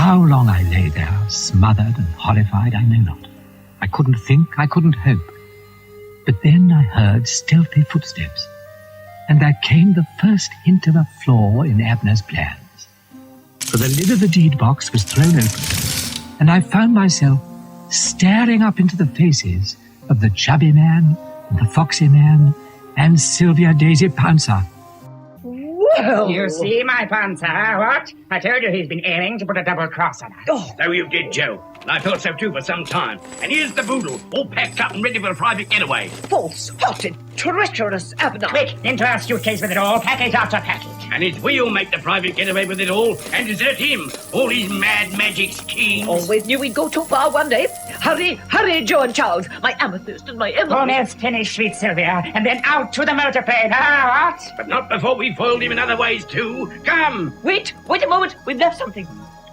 How long I lay there, smothered and horrified, I know not. I couldn't think, I couldn't hope. But then I heard stealthy footsteps, and there came the first hint of a flaw in Abner's plans. For the lid of the deed box was thrown open, and I found myself staring up into the faces of the chubby man, and the foxy man, and Sylvia Daisy Pouncer. Whoa! You see, my Panzer, what? I told you he's been aiming to put a double cross on us. Oh. So you did, Joe. And I thought so too for some time. And here's the boodle, all packed up and ready for a private getaway. False-hearted, treacherous Abner. Quick, into our suitcase with it all, package after package. And it's we'll make the private getaway with it all and desert him. All his mad magic schemes. Always knew we'd go too far one day. Hurry, hurry, Joe and Charles. My amethyst and my emerald. Almost finished, sweet Sylvia, and then out to the motorplane. Ah, what? But not before we foiled him in other ways too. Come. Wait a moment. We've left something.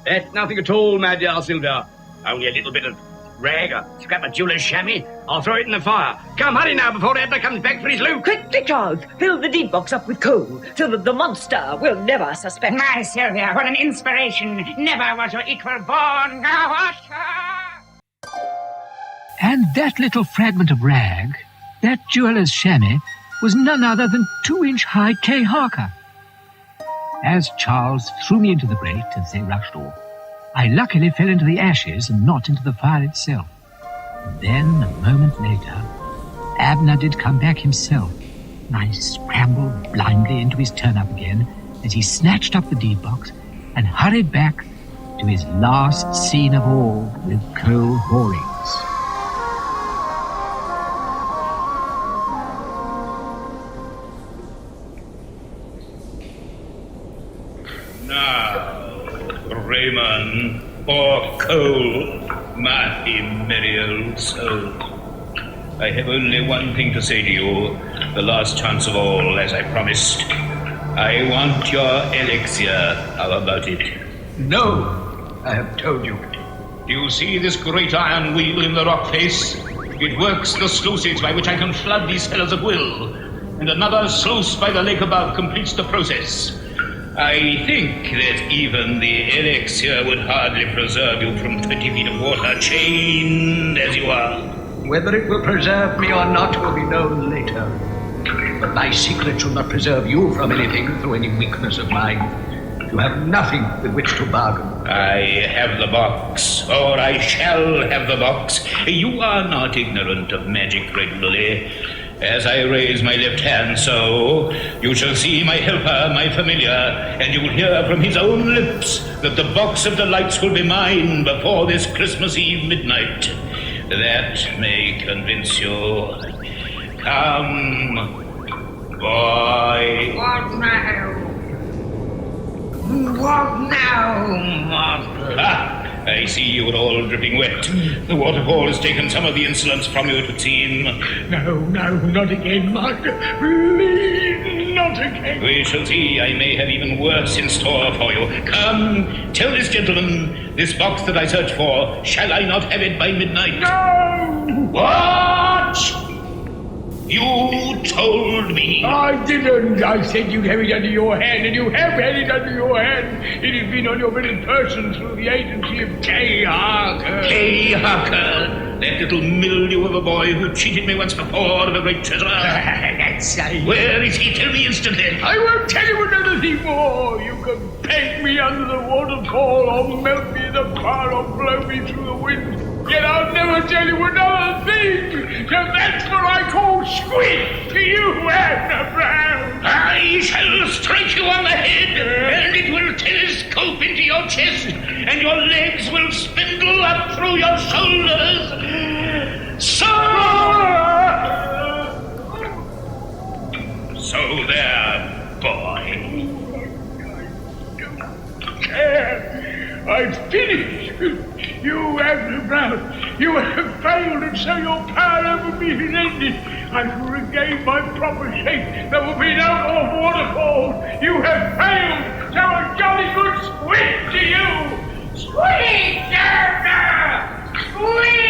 That's nothing at all, my dear Sylvia. Only a little bit of rag, a scrap of jeweler's chamois. I'll throw it in the fire. Come, hurry now before Abner comes back for his loot. Quickly, Charles. Fill the deed box up with coal so that the monster will never suspect. My Sylvia, what an inspiration. Never was your equal born. Ah, what? And that little fragment of rag, that jeweller's chamois, was none other than 2-inch-high Kay Harker. As Charles threw me into the grate as they rushed off, I luckily fell into the ashes and not into the fire itself. And then, a moment later, Abner did come back himself, and I scrambled blindly into his turn-up again as he snatched up the deed box and hurried back to his last scene of all with coal haulings. Raymond, or coal, my merry old soul. I have only one thing to say to you, the last chance of all, as I promised. I want your elixir. How about it? No, I have told you. Do you see this great iron wheel in the rock face? It works the sluices by which I can flood these cellars at will, and another sluice by the lake above completes the process. I think that even the elixir would hardly preserve you from 20 feet of water, chained as you are. Whether it will preserve me or not will be known later. But my secret shall not preserve you from anything through any weakness of mine. You have nothing with which to bargain. I have the box, or I shall have the box. You are not ignorant of magic regularly. As I raise my left hand so, you shall see my helper, my familiar, and you will hear from his own lips that the box of delights will be mine before this Christmas Eve midnight. That may convince you. Come, boy. What now? What now, master? Ah, I see you are all dripping wet. The waterfall has taken some of the insolence from you, it would seem. No, not again, Master. Please, not again. We shall see. I may have even worse in store for you. Come, tell this gentleman, this box that I search for, shall I not have it by midnight? No! What? You told me. I didn't. I said you'd have it under your hand, and you have had it under your hand. It has been on your very person through the agency of Kay Harker. Kay Harker, that little mildew of a boy who cheated me once before of a great treasure. That's right. Where is he? Tell me instantly. I won't tell you another thing more. You can peg me under the waterfall, or melt me in the fire, or blow me through the wind. Yet I'll never tell you another thing. So that's what I call squid to you, Abner Brown. I shall strike you on the head, and it will telescope into your chest, and your legs will spindle up through your shoulders. So there, boy. I've finished. You, Abner Brown, you have failed, and so your power over me has ended. I shall regain my proper shape. There will be no more waterfall. You have failed, so a jolly good squid to you. Squid, Abner! Squid!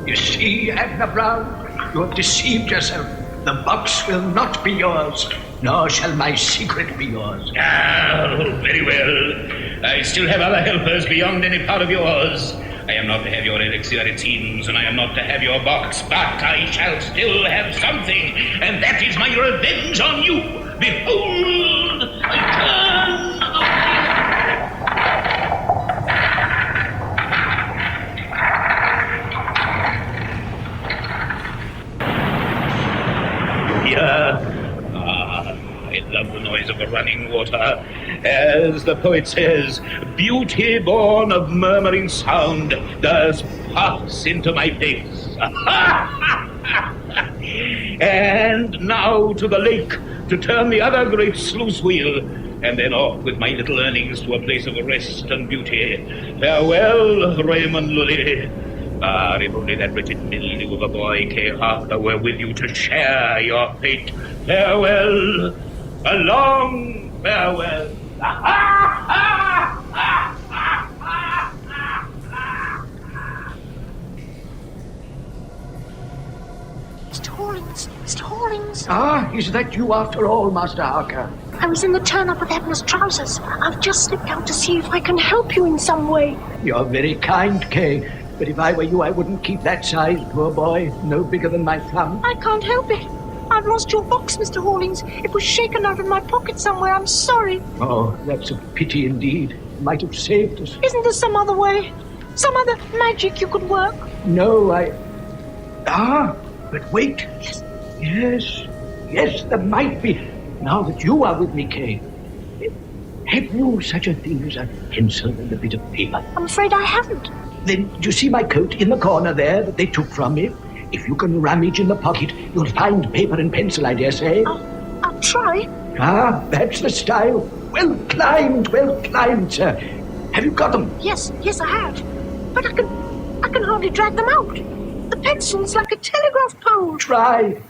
You see, Abner Brown, you have deceived yourself. The box will not be yours, nor shall my secret be yours. Oh, very well. I still have other helpers beyond any part of yours. I am not to have your elixir, it seems, and I am not to have your box, but I shall still have something, and that is my revenge on you. Behold, I turn I love the noise of the running water. As the poet says, beauty born of murmuring sound does pass into my face. And now to the lake to turn the other great sluice wheel, and then off with my little earnings to a place of rest and beauty. Farewell, Raymond Lully. Ah, if only that wretched mildew of a boy, Kay Harker, were with you to share your fate. Farewell, a long farewell. Mr. Hollings, Mr. Hollings. Ah, is that you after all, Master Harker? I was in the turn-up of Abner's trousers. I've just slipped out to see if I can help you in some way. You're very kind, Kay. But if I were you, I wouldn't keep that size, poor boy. No bigger than my thumb. I can't help it. I've lost your box, Mr. Hollings. It was shaken out of my pocket somewhere. I'm sorry. Oh, that's a pity indeed. It might have saved us. Isn't there some other way? Some other magic you could work? No, but wait. Yes. Yes, there might be. Now that you are with me, Kay. Have you such a thing as a pencil and a bit of paper? I'm afraid I haven't. Then, do you see my coat in the corner there that they took from me? If you can rummage in the pocket, you'll find paper and pencil, I dare say. I'll try. Ah, that's the style. Well climbed, sir. Have you got them? Yes, I have. But I can hardly drag them out. The pencil's like a telegraph pole. Try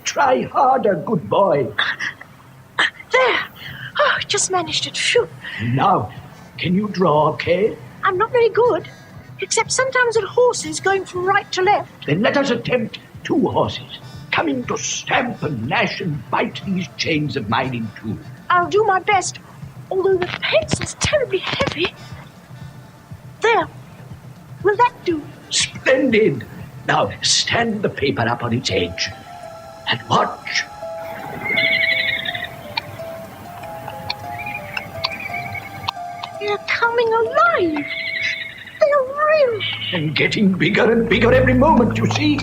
harder, good boy. There. Oh, I just managed it. Phew. Now, can you draw, Kay? I'm not very good, except sometimes at horses going from right to left. Then let us attempt 2 horses, coming to stamp and gnash and bite these chains of mine in two. I'll do my best, although the pencil's terribly heavy. There. Will that do? Splendid. Now, stand the paper up on its edge and watch. They're coming alive. They're real. And getting bigger and bigger every moment, you see.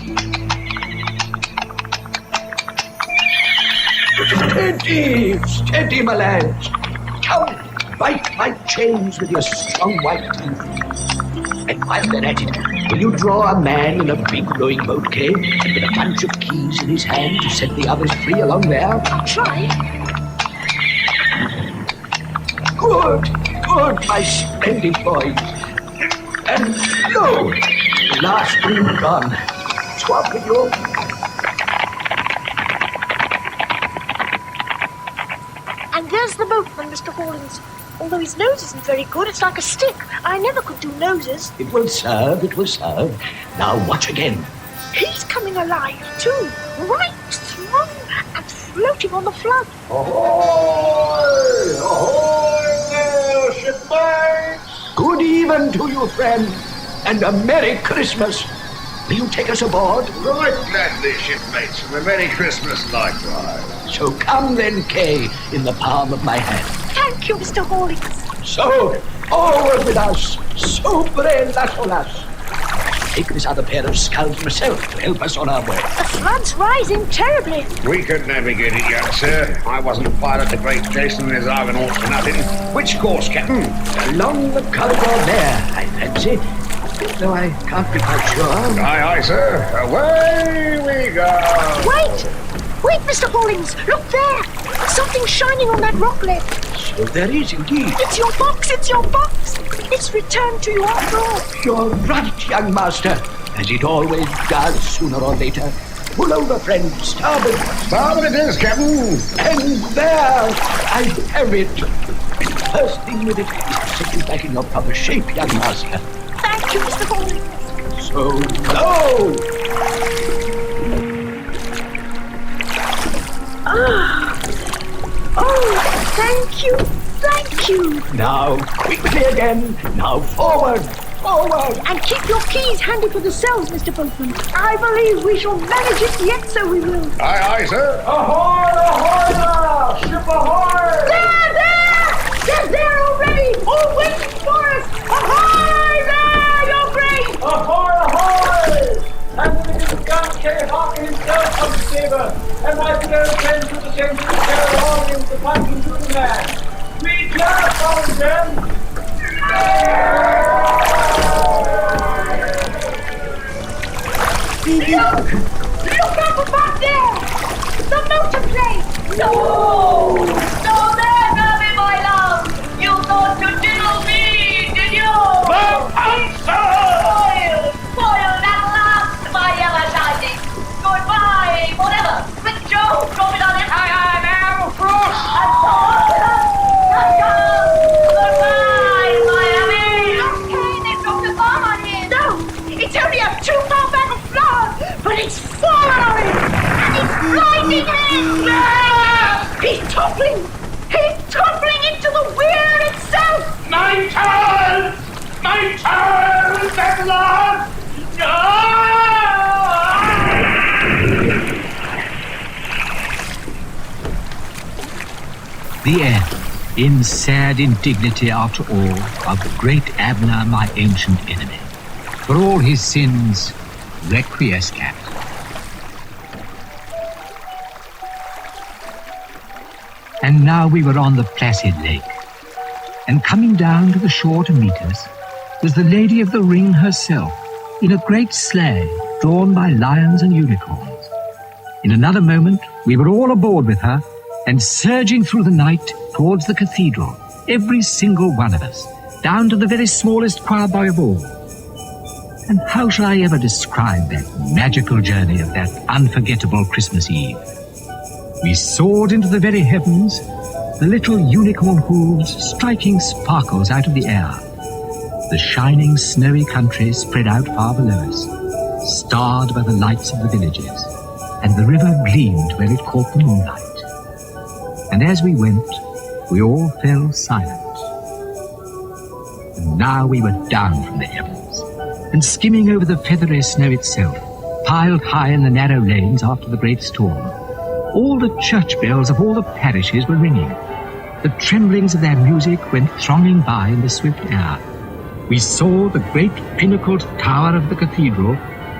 Steady, my lads. Come, bite my chains with your strong white teeth. And while they're at it, will you draw a man in a big rowing boat, Kay, with a bunch of keys in his hand to set the others free along there? I'll try. Good, my splendid boys. And lo, the last dream gone. Swap with you. And there's the boatman, Mr. Hollings. Although his nose isn't very good, it's like a stick. I never could do noses. It will serve. Now watch again. He's coming alive, too. Right through and floating on the flood. Ahoy! Ahoy there, shipmates! Good even to you, friend, and a Merry Christmas. Will you take us aboard? Right gladly, shipmates, and a Merry Christmas likewise. So come then, Kay, in the palm of my hand. Thank you, Mr. Hollings. So, forward with us. Sobre las olas. Take this other pair of sculls myself to help us on our way. The flood's rising terribly. We could navigate it, young sir. I wasn't a pilot the great Jason and his Argonauts for nothing. Which course, Captain? Along the corridor there, I fancy. Though I can't be quite sure. Aye, sir. Away we go. Wait, Mr. Hollings. Look there. Something shining on that rock ledge. So there is indeed. It's your box. It's returned to you after all. You're right, young master. As it always does sooner or later. Pull over, friend. Starboard. Starboard it is, Captain. And there I have it. First thing with it is to set you back in your proper shape, young master. Thank you, Mr. Hollings. So, go! Oh, thank you, thank you. Now, quickly again. Now, forward, forward. And keep your keys handy for the cells, Mr. Boatman. I believe we shall manage it yet, so we will. Aye, aye, sir. Ahoy, ahoy now! Ship ahoy! They're there already, all waiting for us. Ahoy there, your grace! Ahoy, ahoy! And the little Count Kay Harker himself come to save her. And my dear friends with the same to carry on him to fight into the man. We can't follow them. Look up above there! The motor plane! No! No, there, Murphy, my love! You thought to diddle me, did you? Foiled at last, my yellow shining! Goodbye, forever! Quick, Joe, drop it on it! Aye, now, Frost! Goodbye, Miami! Okay, they dropped a bomb on him. No, it's only a 2-pound bag of flour, but it's fallen on him, and it's blinding him. He's toppling. He's toppling into the wheel itself. 9 turns! 9 turns at last! The end, in sad indignity after all, of the great Abner, my ancient enemy. For all his sins, requiescat. And now we were on the placid lake, and coming down to the shore to meet us was the Lady of the Ring herself, in a great sleigh drawn by lions and unicorns. In another moment, we were all aboard with her, and surging through the night towards the cathedral, every single one of us, down to the very smallest choir boy of all. And how shall I ever describe that magical journey of that unforgettable Christmas Eve? We soared into the very heavens, the little unicorn hooves striking sparkles out of the air. The shining snowy country spread out far below us, starred by the lights of the villages, and the river gleamed where it caught the moonlight. And as we went, we all fell silent. And now we were down from the heavens, and skimming over the feathery snow itself, piled high in the narrow lanes after the great storm. All the church bells of all the parishes were ringing. The tremblings of their music went thronging by in the swift air. We saw the great pinnacled tower of the cathedral,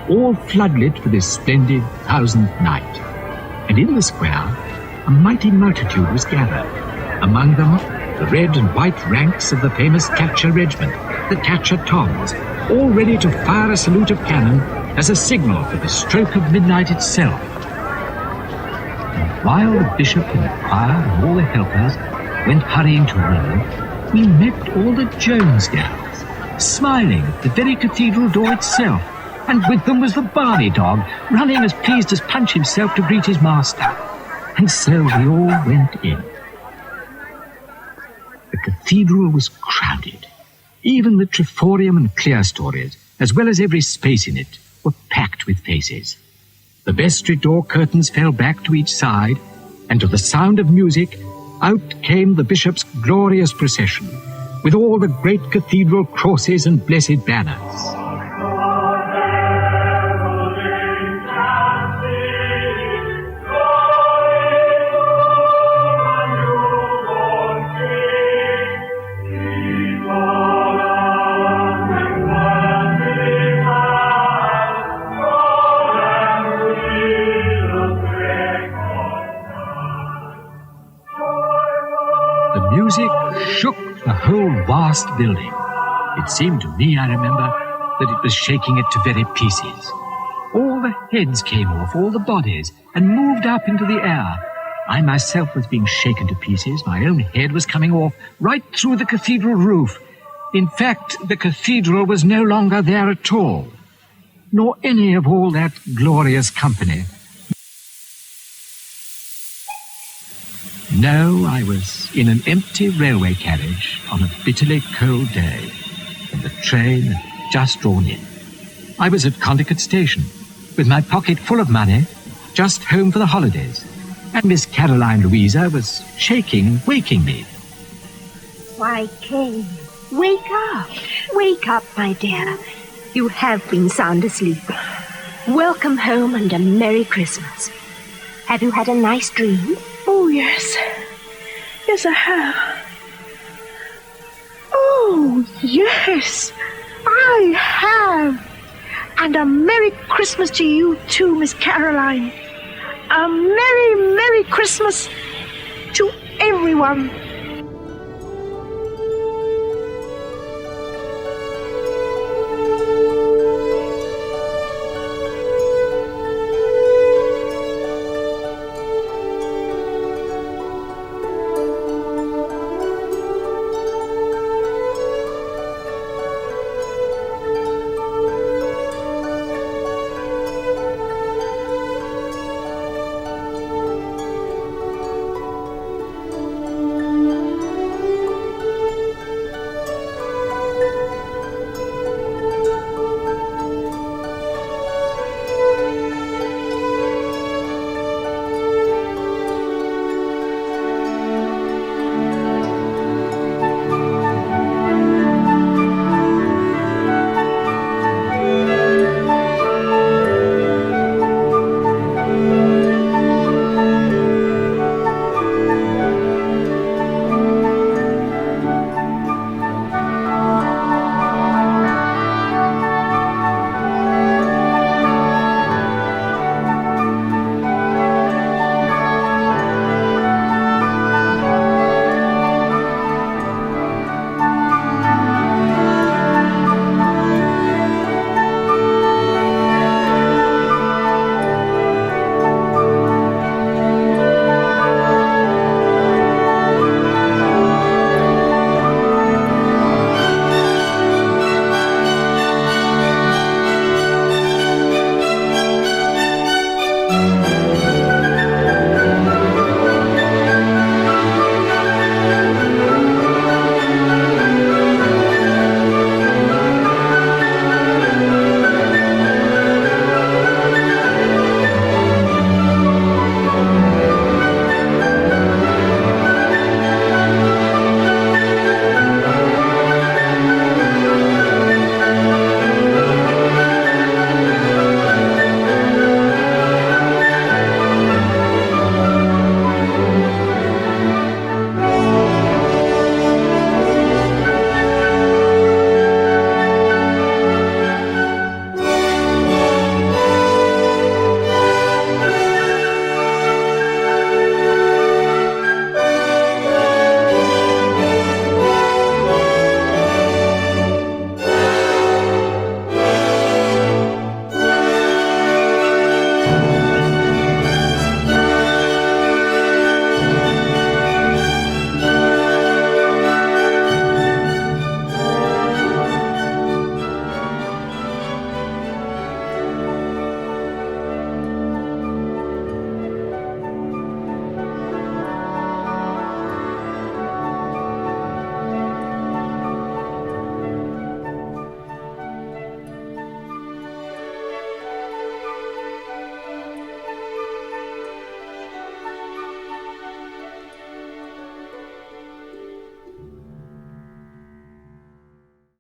all floodlit for this splendid 1000th night. And in the square, a mighty multitude was gathered. Among them, the red and white ranks of the famous Thatcher Regiment, the Thatcher Toms, all ready to fire a salute of cannon as a signal for the stroke of midnight itself. And while the bishop and the choir and all the helpers went hurrying to Rome, we met all the Jones girls, smiling at the very cathedral door itself, and with them was the Barney dog, running as pleased as Punch himself to greet his master. And so we all went in. The cathedral was crowded. Even the triforium and clerestories, as well as every space in it, were packed with faces. The vestry door curtains fell back to each side, and to the sound of music, out came the bishop's glorious procession, with all the great cathedral crosses and blessed banners. The music shook the whole vast building. It seemed to me, I remember, that it was shaking it to very pieces. All the heads came off, all the bodies, and moved up into the air. I myself was being shaken to pieces. My own head was coming off right through the cathedral roof. In fact, the cathedral was no longer there at all, nor any of all that glorious company. No, I was in an empty railway carriage on a bitterly cold day, and the train had just drawn in. I was at Condicut Station, with my pocket full of money, just home for the holidays, and Miss Caroline Louisa was shaking, waking me. Why, Kay, wake up. Wake up, my dear. You have been sound asleep. Welcome home and a Merry Christmas. Have you had a nice dream? Oh, yes. Yes, I have. Oh, yes, I have. And a Merry Christmas to you too, Miss Caroline. A Merry, Merry Christmas to everyone.